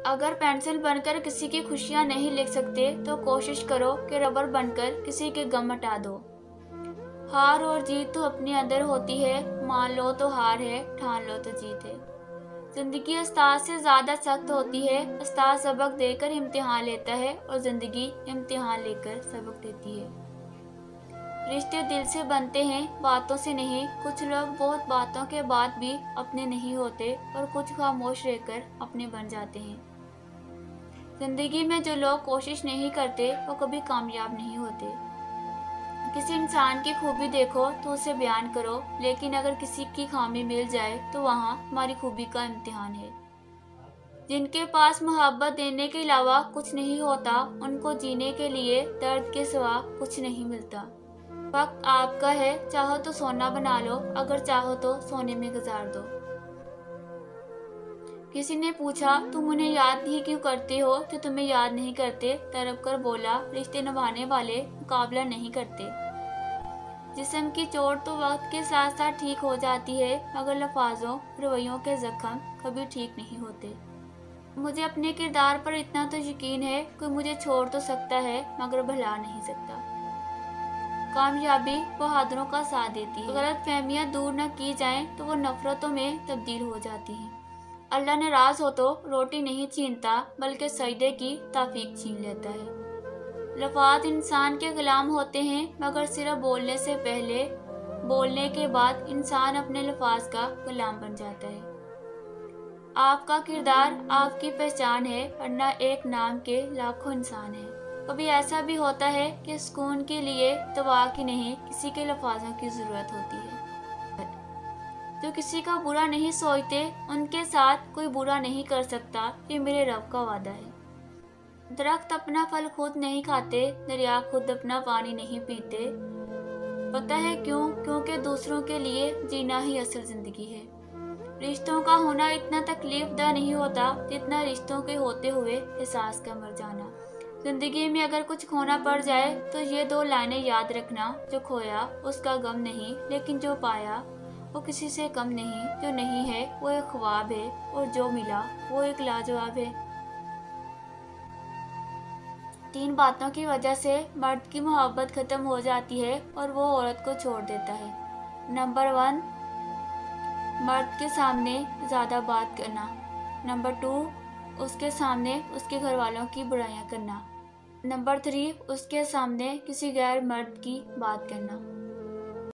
अगर पेंसिल बनकर किसी की खुशियाँ नहीं लिख सकते तो कोशिश करो कि रबर बनकर किसी के गम मिटा दो। हार और जीत तो अपने अंदर होती है, मान लो तो हार है, ठान लो तो जीत है। जिंदगी उस्ताद से ज़्यादा सख्त होती है। उस्ताद सबक देकर इम्तिहान लेता है और ज़िंदगी इम्तिहान लेकर सबक देती है। रिश्ते दिल से बनते हैं, बातों से नहीं। कुछ लोग बहुत बातों के बाद भी अपने नहीं होते और कुछ खामोश रहकर अपने बन जाते हैं। जिंदगी में जो लोग कोशिश नहीं करते वो कभी कामयाब नहीं होते। किसी इंसान की खूबी देखो तो उसे बयान करो, लेकिन अगर किसी की खामी मिल जाए तो वहाँ हमारी खूबी का इम्तिहान है। जिनके पास मोहब्बत देने के अलावा कुछ नहीं होता, उनको जीने के लिए दर्द के सिवा कुछ नहीं मिलता। वक्त आपका है, चाहो तो सोना बना लो, अगर चाहो तो सोने में गुजार दो। किसी ने पूछा तुम उन्हें याद ही क्यों करते हो जो तुम्हें याद नहीं करते। तड़प कर बोला रिश्ते निभाने वाले मुकाबला नहीं करते। जिस्म की चोट तो वक्त के साथ साथ ठीक हो जाती है, मगर लफ्ज़ों रवैयों के जख्म कभी ठीक नहीं होते। मुझे अपने किरदार पर इतना तो यकीन है कि मुझे छोड़ तो सकता है मगर भुला नहीं सकता। कामयाबी बहादुरों का साथ देती है। गलत फहमियाँ दूर न की जाएं तो वो नफरतों में तब्दील हो जाती हैं। अल्लाह नाराज हो तो रोटी नहीं छीनता, बल्कि सजदे की तौफीक छीन लेता है। लफ्ज़ इंसान के गुलाम होते हैं, मगर सिर्फ बोलने से पहले, बोलने के बाद इंसान अपने लफ्ज़ का गुलाम बन जाता है। आपका किरदार आपकी पहचान है, वरना एक नाम के लाखों इंसान हैं। कभी ऐसा भी होता है कि सुकून के लिए दवा की नहीं, किसी के लफ्ज़ों की ज़रूरत होती है। जो किसी का बुरा नहीं सोचते, उनके साथ कोई बुरा नहीं कर सकता, ये मेरे रब का वादा है। दरख्त अपना फल खुद नहीं खाते, दरिया खुद अपना पानी नहीं पीते। पता है क्यों? क्योंकि दूसरों के लिए जीना ही असल जिंदगी है। रिश्तों का होना इतना तकलीफदा नहीं होता जितना रिश्तों के होते हुए एहसास का मर जाना। जिंदगी में अगर कुछ खोना पड़ जाए तो ये दो लाइनें याद रखना, जो खोया उसका गम नहीं, लेकिन जो पाया वो किसी से कम नहीं। जो नहीं है वो एक ख्वाब है, और जो मिला वो एक लाजवाब है। 3 बातों की वजह से मर्द की मोहब्बत खत्म हो जाती है और वो औरत को छोड़ देता है। नंबर 1, मर्द के सामने ज़्यादा बात करना। नंबर 2, उसके सामने उसके घर वालों की बुराइयां करना। नंबर 3, उसके सामने किसी गैर मर्द की बात करना।